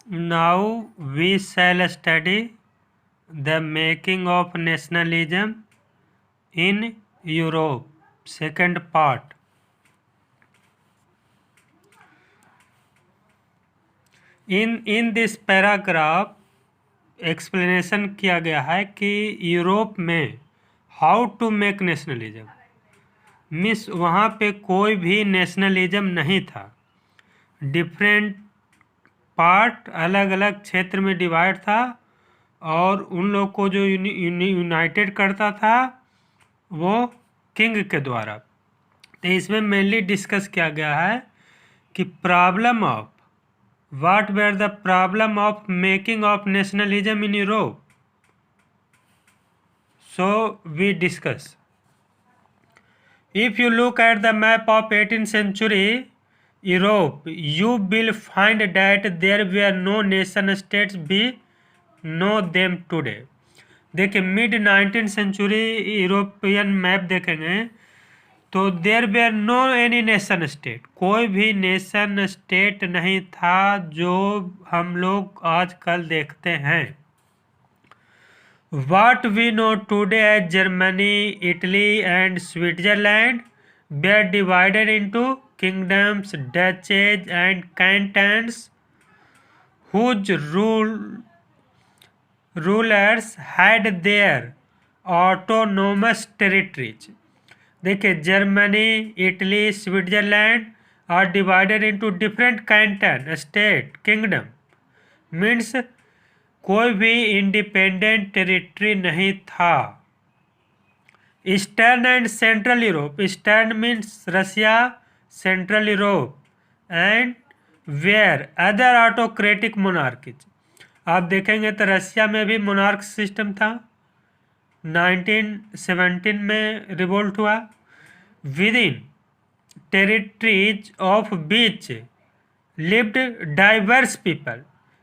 Now we shall study the making of nationalism in Europe, second part. In this paragraph explanation किया गया है कि Europe में how to make nationalism means वहाँ पे कोई भी नेशनलिज्म नहीं था। डिफरेंट पार्ट अलग अलग क्षेत्र में डिवाइड था और उन लोग को जो यूनाइटेड करता था वो किंग के द्वारा। तो इसमें मेनली डिस्कस किया गया है कि problem of What were the problem of making of nationalism in Europe? So we discuss. If you look at the map of 18th century Europe, you will find that there were no nation states we know them today. देखिए mid 19th century European map देखेंगे तो there were no any nation state, कोई भी nation state नहीं था जो हम लोग आजकल देखते हैं। What we know today as Germany, Italy and Switzerland were divided into kingdoms, duchies and cantons whose rulers had their autonomous territories. देखिए Germany, Italy, Switzerland are divided into different canton, state, kingdom. Means कोई भी independent territory नहीं था। Eastern and central Europe, eastern means Russia, central Europe and were other autocratic monarchies. आप देखेंगे तो रसिया में भी मोनार्क सिस्टम था, 1917 में रिवोल्ट हुआ। With in territories of beach lived diverse people,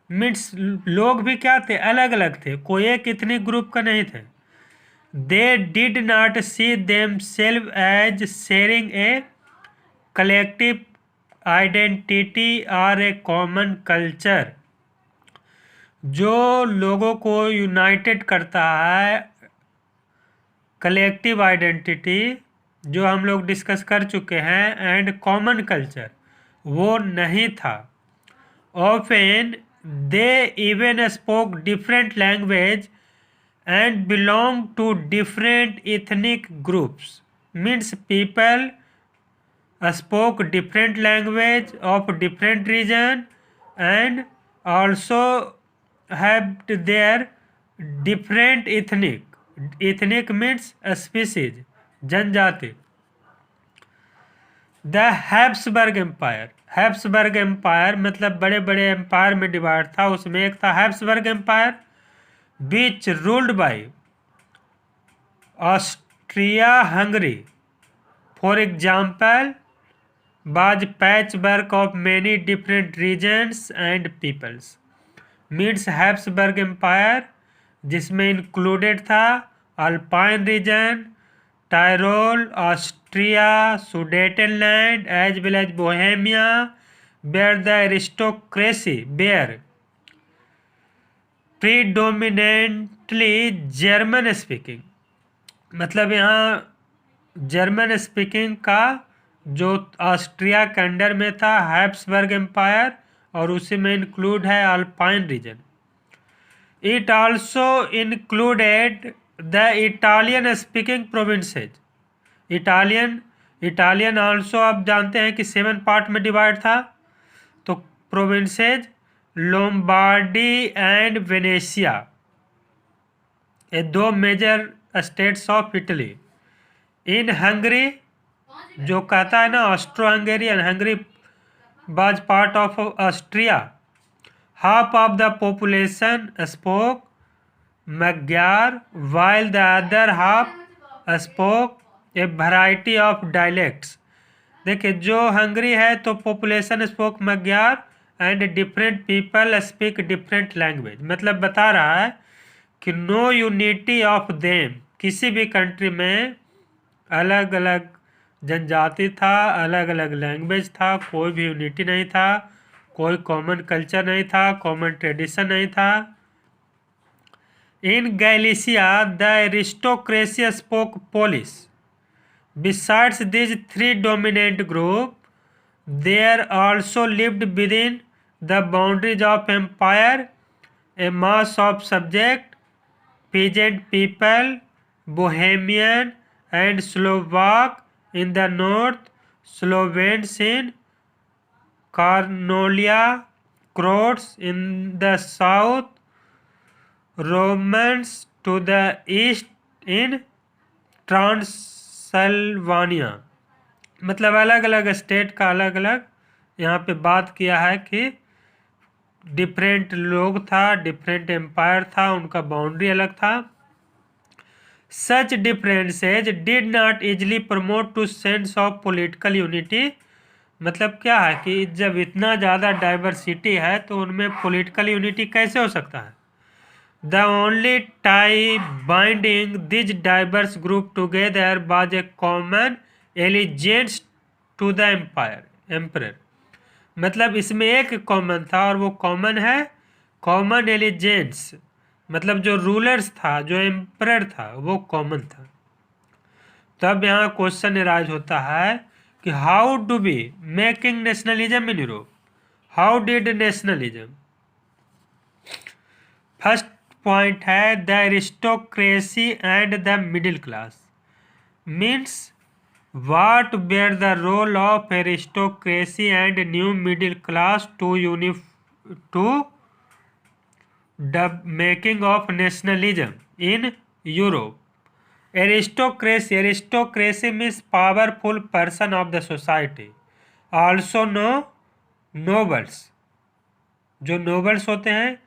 means लोग भी क्या थे, अलग अलग थे, कोई एक इतनी ग्रुप का नहीं थे। They did not see them self as sharing a collective identity और ए कॉमन कल्चर। जो लोगों को यूनाइटेड करता है कलेक्टिव आइडेंटिटी, जो हम लोग डिस्कस कर चुके हैं, एंड कॉमन कल्चर, वो नहीं था। Often they even spoke different language and belong to different ethnic groups, means people spoke different language of different region and also have their different ethnic means species, जनजाति। The Habsburg empire, Habsburg empire मतलब बड़े बड़े empire में divide था, उसमें एक था Habsburg empire which ruled by Austria Hungary, for example was patchwork of many different regions and peoples. Means Habsburg empire जिसमें इंक्लूडेड था Alpine region, Tyrol, Austria, Sudetenland as well as Bohemia, where the aristocracy were predominantly German speaking. मतलब यहाँ German speaking का जो Austria के under में था Habsburg empire, और उसी में इंक्लूड है Alpine region. It also included the Italian speaking provinces. Italian also आप जानते हैं कि 7 पार्ट में डिवाइड था। तो प्रोविंसेज लोम्बार्डी एंड वेनेशिया, ये 2 major states of Italy. In Hungary जो कहता है ना Austro Hungarian, Hungary was part of Austria. Half of the population spoke Magyar, while the other half spoke a variety of dialects. देखिए जो Hungary है तो population spoke Magyar and different people speak different language. मतलब बता रहा है कि no unity of them, किसी भी कंट्री में अलग अलग जनजाति था, अलग अलग लैंग्वेज था, कोई भी यूनिटी नहीं था, कोई कॉमन कल्चर नहीं था, कॉमन ट्रेडिशन नहीं था। In Galicia the aristocracy spoke Polish. Besides these three dominant groups, there also lived within the boundaries of empire a mass of subject, peasant people, Bohemian and Slovak in the north, Slovenes in Carnolia, Croats in the south, Romans to the east in ट्रांसल्वानिया। मतलब अलग अलग state का अलग अलग यहाँ पे बात किया है कि डिफरेंट लोग था, डिफरेंट एम्पायर था, उनका बाउंड्री अलग था। Such differences did not easily promote to sense of political unity. मतलब क्या है कि जब इतना ज़्यादा डाइवर्सिटी है तो उनमें पॉलिटिकल यूनिटी कैसे हो सकता है। The only tie binding these diverse groups together was a common allegiance to the emperor। मतलब इसमें एक कॉमन था और वो कॉमन है कॉमन एलिजेंस। मतलब जो रूलर्स था, जो एम्परर था, वो कॉमन था। तब यहाँ क्वेश्चन एराइज होता है कि how do be making nationalism in Europe, how did nationalism. First point है the aristocracy and the middle class. Means what were the role of aristocracy and new middle class to the making of nationalism in Europe. Aristocracy means powerful person of the society, also nobles, जो nobles होते हैं।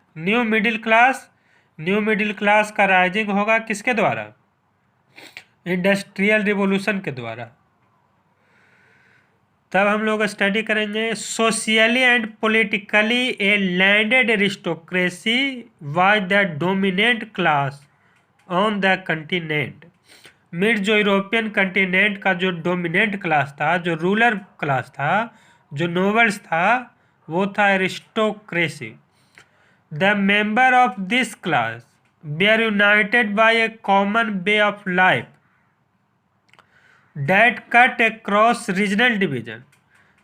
New middle class का rising होगा किसके द्वारा, industrial revolution के द्वारा। तब हम लोग स्टडी करेंगे socially and politically A landed aristocracy was the dominant class on the continent. Means जो यूरोपियन कंटिनेंट का जो डोमिनेंट क्लास था, जो रूलर क्लास था, जो नोबल्स था, वो था aristocracy. The member of this class were united by a common way of life that cut across regional division।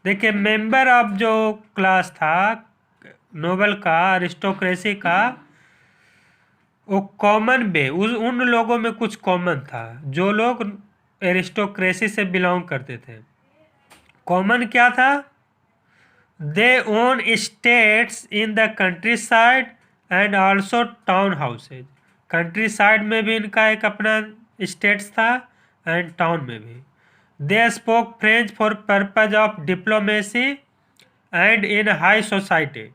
देखिए मेंबर ऑफ जो क्लास था नोबल का, अरिस्टोक्रेसी का, वो कॉमन वे, उन लोगों में कुछ कॉमन था जो लोग एरिस्टोक्रेसी से बिलोंग करते थे। कॉमन क्या था, they own states in the country side and also town houses. Country side में भी इनका एक अपना स्टेट्स था एंड टाउन में भी। They spoke French for purpose of diplomacy and in high society.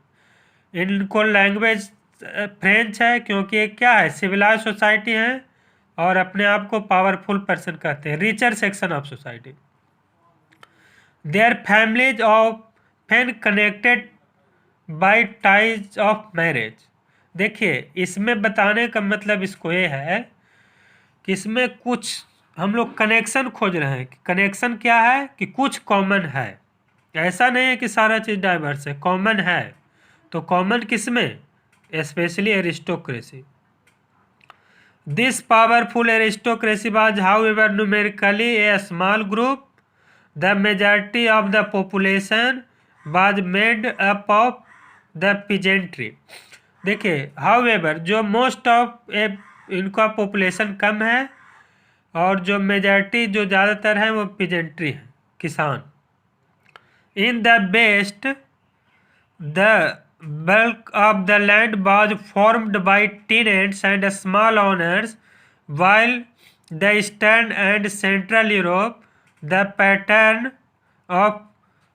इनको लैंग्वेज फ्रेंच है क्योंकि ये क्या है, सिविलाइज सोसाइटी है और अपने आप को पावरफुल पर्सन कहते हैं, richer section of society. Their families often connected by ties of marriage. देखिए इसमें बताने का मतलब इसको ये है कि इसमें कुछ हम लोग कनेक्शन खोज रहे हैं। कनेक्शन क्या है कि कुछ कॉमन है, ऐसा नहीं है कि सारा चीज़ डाइवर्स है, कॉमन है। तो कॉमन किसमें, specially aristocracy. This powerful aristocracy was however numerically A small group. The majority of the population was made up of the peasantry. देखिए हाउएवर जो मोस्ट ऑफ इनका पॉपुलेशन कम है और जो मेजॉरिटी जो ज़्यादातर है वो पीजेंट्री है, किसान। In the best the bulk of the land was formed by tenants and small owners, while the Eastern and Central Europe, the pattern of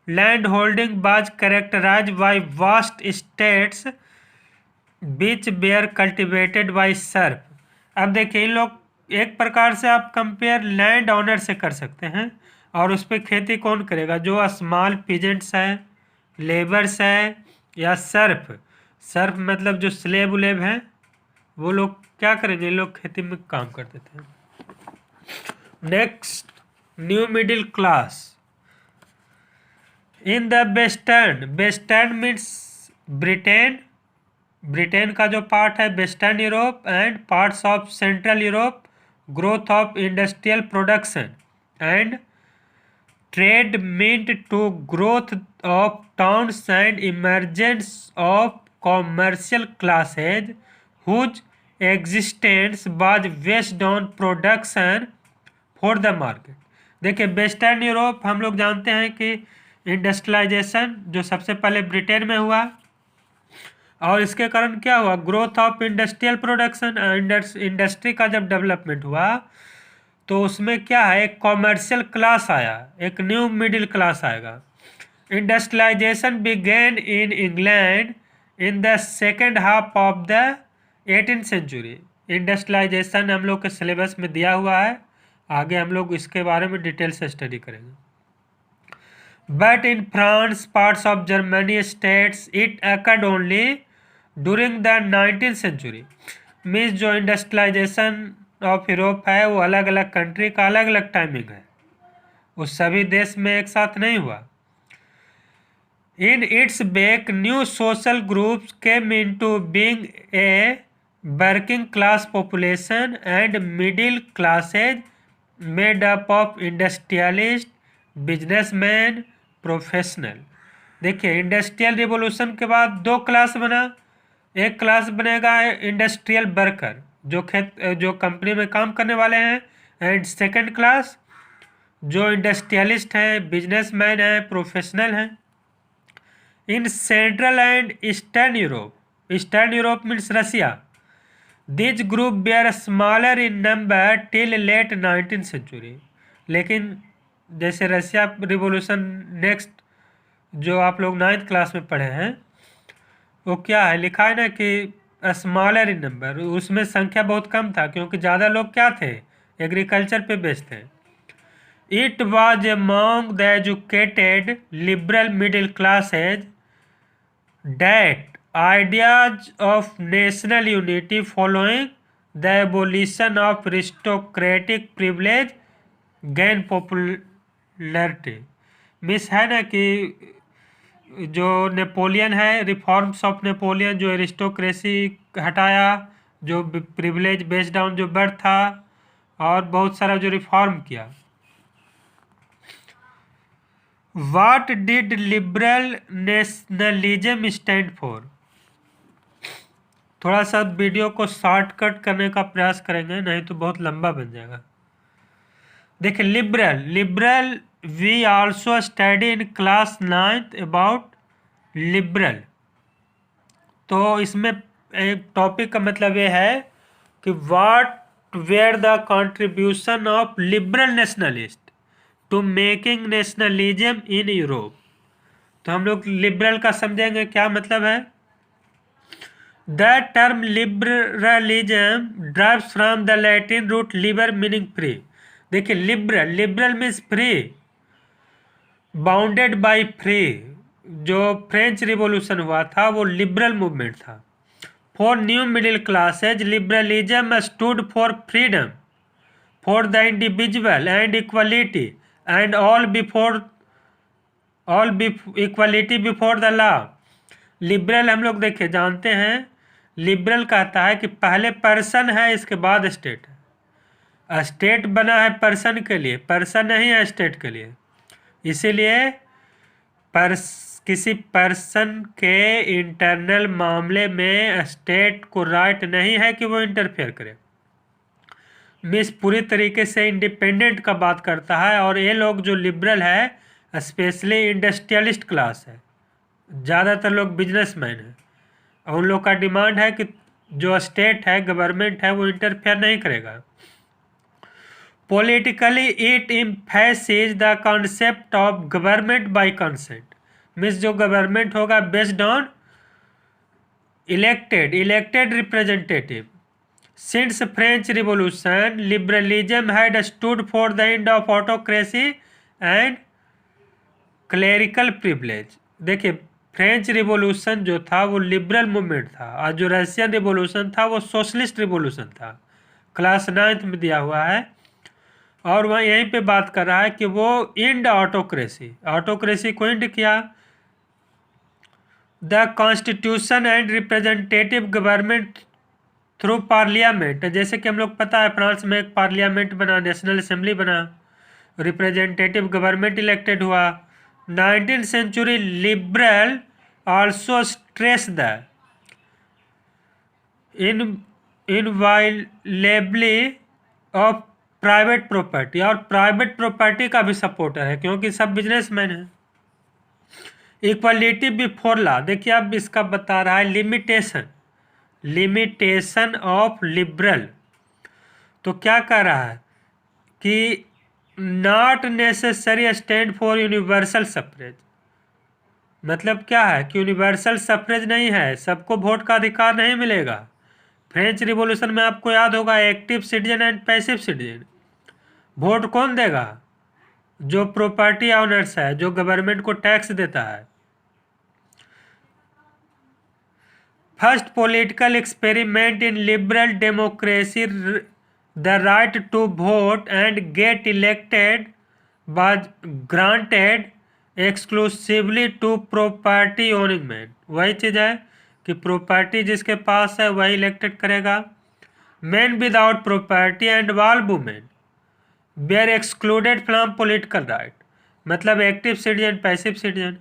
landholding was characterized by vast estates which were cultivated by serf। अब देखिए इन लोग एक प्रकार से आप compare land owner से कर सकते हैं और उस पर खेती कौन करेगा, जो स्मॉल पीजेंट्स है, लेबर्स है या सर्फ मतलब जो स्लेब उलेब हैं, वो लोग क्या करेंगे, लोग खेती में काम करते थे। Next new middle class. In the western, western means Britain, Britain का जो पार्ट है western Europe and parts of central Europe, growth of industrial production and trade meant to growth of towns and emergence of commercial classes whose existence was based on production for the market। देखिए western Europe हम लोग जानते हैं कि industrialisation जो सबसे पहले Britain में हुआ और इसके कारण क्या हुआ, growth of industrial production, industry का जब डेवलपमेंट हुआ तो उसमें क्या है, एक कॉमर्शियल क्लास आया, एक न्यू मिडिल क्लास आएगा। Industrialisation begin in England in the second half of the 18th century. Industrialisation हम लोग के सिलेबस में दिया हुआ है, आगे हम लोग इसके बारे में डिटेल से स्टडी करेंगे। But in France, parts of Germany, states, it occurred only during the 19th century. Means जो इंडस्ट्रियलाइजेशन ऑफ यूरोप है वो अलग अलग कंट्री का अलग अलग टाइमिंग है, वो सभी देश में एक साथ नहीं हुआ। In its wake new social groups came into being a working class population and middle classes made up of industrialist, businessman, professional. देखिए इंडस्ट्रियल रिवॉल्यूशन के बाद दो क्लास बना, एक क्लास बनेगा इंडस्ट्रियल वर्कर जो कंपनी में काम करने वाले हैं, एंड सेकंड क्लास जो इंडस्ट्रियलिस्ट हैं, बिजनेसमैन हैं, प्रोफेशनल हैं। In central and eastern Europe means Russia, this group were smaller in number till late 19th century. लेकिन जैसे रसिया रिवॉल्यूशन नेक्स्ट जो आप लोग 9th क्लास में पढ़े हैं वो क्या है, लिखा है ना कि स्मॉलर इन नंबर, उसमें संख्या बहुत कम था क्योंकि ज़्यादा लोग क्या थे, एग्रीकल्चर पे बेस्ड थे। It was among the educated liberal middle classes that ideas of national unity following the abolition of aristocratic privilege gained popularity. मिस है ना कि जो नेपोलियन है, रिफॉर्म्स ऑफ नेपोलियन, जो एरिस्टोक्रेसी हटाया, जो प्रिविलेज बेस्ड डाउन जो बर्थ था, और बहुत सारा जो रिफॉर्म किया। What did liberal nationalism stand for. थोड़ा सा वीडियो को शॉर्टकट करने का प्रयास करेंगे, नहीं तो बहुत लंबा बन जाएगा। देखिए liberal we also study in class 9th about liberal. तो इसमें एक टॉपिक का मतलब ये है कि what were the contribution of liberal nationalist to making nationalism in Europe. तो हम लोग लिबरल का समझेंगे क्या मतलब है। The term liberalism drives from the Latin root liber meaning free. देखिए liberal means free, bounded by free. जो फ्रेंच रिवॉल्यूशन हुआ था वो लिबरल मूवमेंट था। For new middle classes liberalism stood for freedom for the individual and equality and all equality before the law. Liberal हम लोग देखिए जानते हैं, लिबरल कहता है कि पहले पर्सन है इसके बाद स्टेट है। स्टेट बना है पर्सन के लिए, पर्सन नहीं है स्टेट के लिए। इसीलिए किसी पर्सन के इंटरनल मामले में स्टेट को राइट नहीं है कि वो इंटरफेयर करे। मिस पूरी तरीके से इंडिपेंडेंट का बात करता है। और ये लोग जो लिबरल है स्पेशली इंडस्ट्रियलिस्ट क्लास है, ज़्यादातर लोग बिजनेसमैन हैं, और उन लोग का डिमांड है कि जो स्टेट है, गवर्नमेंट है, वो इंटरफेयर नहीं करेगा। Politically it emphasised the concept of government by consent. Means जो गवर्नमेंट होगा based on elected representative. Since French revolution liberalism had stood for the end of autocracy and clerical privilege. देखिए French revolution जो था वो liberal movement था, और जो Russian revolution था वो सोशलिस्ट रिवॉल्यूशन था। क्लास 9th में दिया हुआ है। और वह यहीं पे बात कर रहा है कि वो इंड ऑटोक्रेसी को इंड किया। The constitution and representative government through parliament, जैसे कि हम लोग पता है फ्रांस में एक पार्लियामेंट बना, नेशनल असेंबली बना, रिप्रेजेंटेटिव गवर्नमेंट इलेक्टेड हुआ। 19th century liberal also stress the inviolably of private property, और प्राइवेट प्रॉपर्टी का भी सपोर्टर है क्योंकि सब बिजनेसमैन है। इक्वालिटी बिफोर लॉ, देखिए अब इसका बता रहा है लिमिटेशन ऑफ लिबरल। तो क्या कह रहा है कि not necessary stand for universal suffrage, मतलब क्या है कि यूनिवर्सल सफरेज नहीं है, सबको वोट का अधिकार नहीं मिलेगा। फ्रेंच रिवॉल्यूशन में आपको याद होगा active citizen and passive citizen. Vote कौन देगा? जो प्रॉपर्टी ऑनर्स है, जो गवर्नमेंट को टैक्स देता है। First political experiment in liberal democracy, the right to vote and get elected was granted exclusively to property owning man. वही चीज़ है कि प्रॉपर्टी जिसके पास है वही इलेक्टेड करेगा। Man without property and all women were excluded from political right, मतलब active citizen, passive citizen.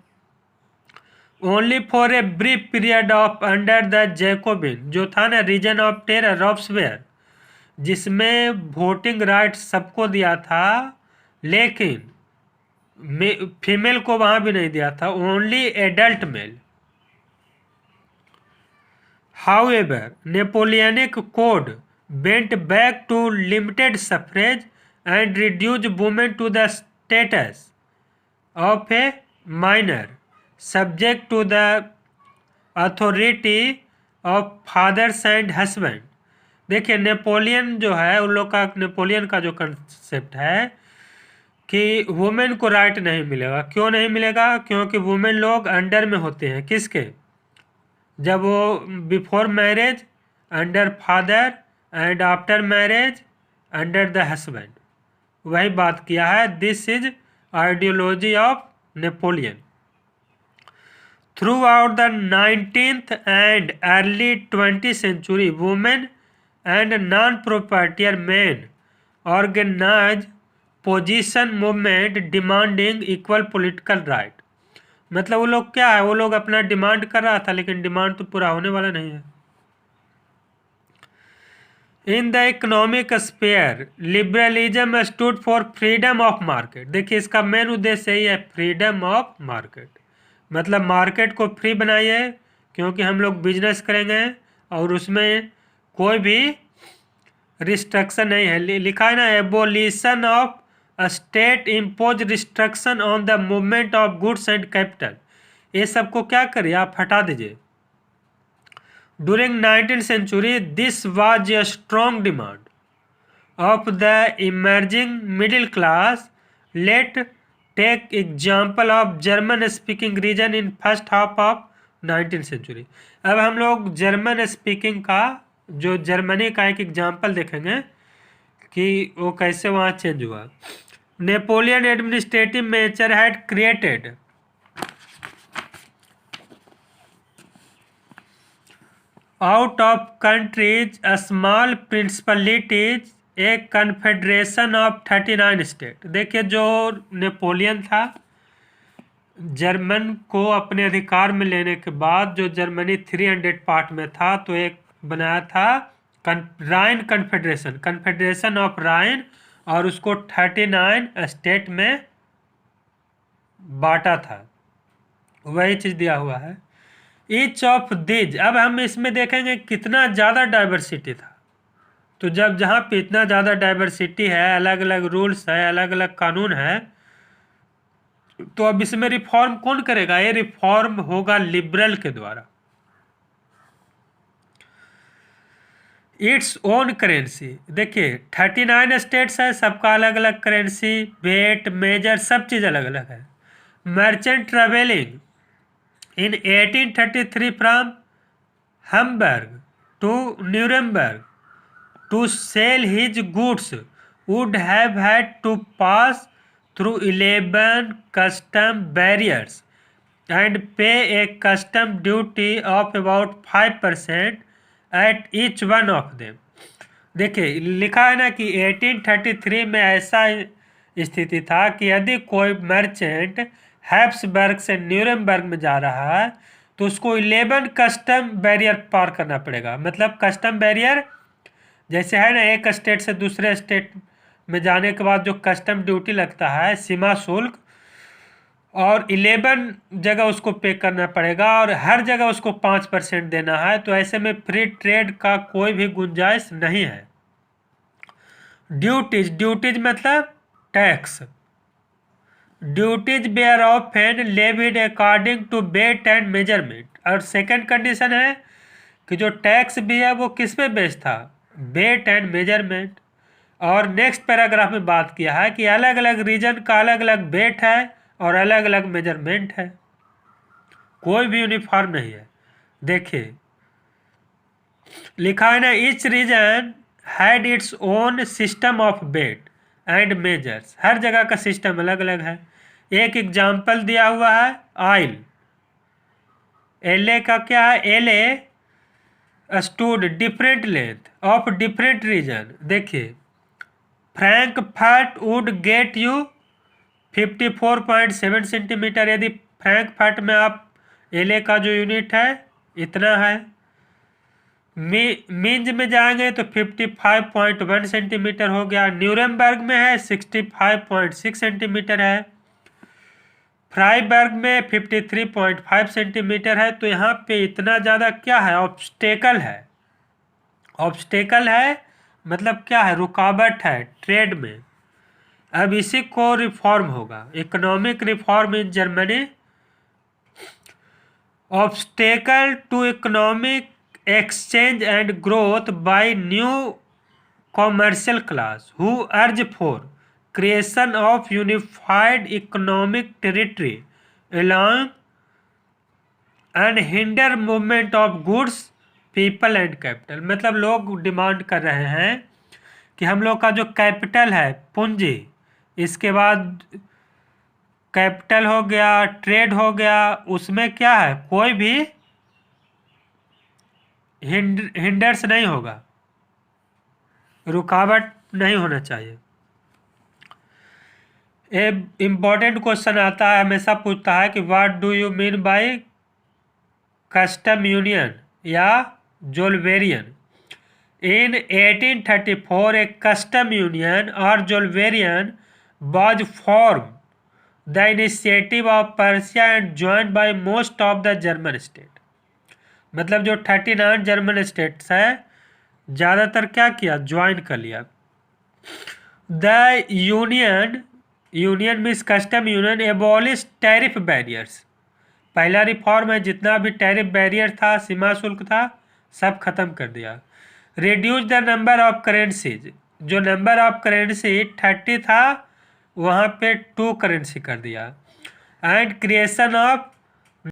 Only for a brief period of under the Jacobin, जो था ना रीजन ऑफ टेरर, रॉब्सवेयर, जिसमें वोटिंग राइट सबको दिया था लेकिन फीमेल को वहां भी नहीं दिया था, only adult male. However Napoleonic code went back to limited suffrage and reduce women to the status of a minor subject to the authority of fathers and husband. देखिए नेपोलियन जो है, उन लोग का नेपोलियन का जो कंसेप्ट है कि वुमेन को राइट नहीं मिलेगा। क्यों नहीं मिलेगा? क्योंकि वुमेन लोग अंडर में होते हैं किसके? जब वो before marriage under father and after marriage under the husband. वही बात किया है। This is ideology of Napoleon. Throughout the 19th and early 20th century, women and non-propertier men organized position movement demanding equal political right. मतलब वो लोग क्या है, वो लोग अपना डिमांड कर रहा था लेकिन डिमांड तो पूरा होने वाला नहीं है। In the economic sphere liberalism stood for freedom of market. देखिए इसका मेन उद्देश्य यही है, फ्रीडम ऑफ मार्केट, मतलब मार्केट को फ्री बनाइए क्योंकि हम लोग बिजनेस करेंगे और उसमें कोई भी रिस्ट्रक्शन नहीं है। लिखा है ना, abolition of state impose restriction on the movement of goods and capital. ये सबको क्या करिए, आप हटा दीजिए। During 19th century this was a strong demand of the emerging middle class. Let take example of German speaking region in first half of 19th century. अब हम लोग जर्मन स्पीकिंग का, जो जर्मनी का एक एग्जाम्पल देखेंगे कि वो कैसे वहाँ चेंज हुआ। Napoleon administrative major had created out of countries small principalities a confederation of 39 state. देखिए जो नेपोलियन था, जर्मन को अपने अधिकार में लेने के बाद जो जर्मनी 300 पार्ट में था तो एक बनाया था राइन कन्फेडरेशन, कन्फेडरेशन ऑफ राइन, और उसको 39 स्टेट में बांटा था। वही चीज़ दिया हुआ है। ईच ऑफ दिज, अब हम इसमें देखेंगे कितना ज़्यादा डाइवर्सिटी था। तो जब जहाँ पे इतना ज़्यादा डाइवर्सिटी है, अलग अलग रूल्स है, अलग अलग कानून है, तो अब इसमें रिफॉर्म कौन करेगा? ये रिफॉर्म होगा लिबरल के द्वारा। इट्स ओन करेंसी, देखिए 39 स्टेट्स है, सबका अलग अलग करेंसी, वेट, मेजर, सब चीज़ अलग अलग है। Merchant travelling in 1833 from Hamburg to Nuremberg to sell his goods would have had to pass through 11 custom barriers and pay a custom duty of about 5% at each one of them. देखिए लिखा है ना कि 1833 में ऐसा स्थिति था कि यदि कोई मर्चेंट हैप्सबर्ग से न्यूरेमबर्ग में जा रहा है तो उसको 11 कस्टम बैरियर पार करना पड़ेगा। मतलब कस्टम बैरियर जैसे है ना, एक स्टेट से दूसरे स्टेट में जाने के बाद जो कस्टम ड्यूटी लगता है, सीमा शुल्क, और 11 जगह उसको पे करना पड़ेगा और हर जगह उसको 5% देना है। तो ऐसे में फ्री ट्रेड का कोई भी गुंजाइश नहीं है। ड्यूटीज मतलब tax. Duties were often levied according to weight and measurement. और सेकंड कंडीशन है कि जो टैक्स भी है वो किस पे बेस्ड था, वेट एंड मेजरमेंट। और नेक्स्ट पैराग्राफ में बात किया है कि अलग अलग रीजन का अलग अलग वेट है और अलग अलग मेजरमेंट है, कोई भी यूनिफॉर्म नहीं है। देखिए लिखा है ना, each region had its own system of weight and measures. हर जगह का सिस्टम अलग अलग है। एक एग्जाम्पल दिया हुआ है ऑयल। एलए का क्या है, ell stood different length of different region. देखिए Frankfurt would get you 54.7 centimetre. यदि फ्रैंकफर्ट में आप एलए का जो यूनिट है इतना है। मींज में जाएंगे तो 55.1 सेंटीमीटर हो गया। न्यूरेमबर्ग में है 65.6 सेंटीमीटर है। फ्राइबर्ग में 53.5 सेंटीमीटर है। तो यहाँ पे इतना ज़्यादा क्या है, ऑब्स्टेकल है। ऑब्स्टेकल है मतलब क्या है, रुकावट है ट्रेड में। अब इसी को रिफॉर्म होगा, economic reform in Germany. Obstacle to economic exchange and growth by new commercial class who urge for creation of unified economic territory along and hinder movement of goods, people and capital। मतलब लोग demand कर रहे हैं कि हम लोग का जो कैपिटल है, पूंजी, इसके बाद कैपिटल हो गया, ट्रेड हो गया, उसमें क्या है, कोई भी हिंडर्स नहीं होगा, रुकावट नहीं होना चाहिए। एक इम्पॉर्टेंट क्वेश्चन आता है, हमेशा पूछता है कि what do you mean by custom union या Zollverein. In 1834 a custom union और Zollverein was form the initiative of Prussia and joined by most of the German state. मतलब जो 39 जर्मन स्टेट्स है ज़्यादातर क्या किया, ज्वाइन कर लिया। The union means custom union abolish tariff barriers. पहला रिफॉर्म है, जितना भी टैरिफ बैरियर था, सीमा शुल्क था, सब खत्म कर दिया। Reduce the number of currencies. जो नंबर ऑफ करेंसी 30 था वहाँ पे 2 करेंसी कर दिया। And creation of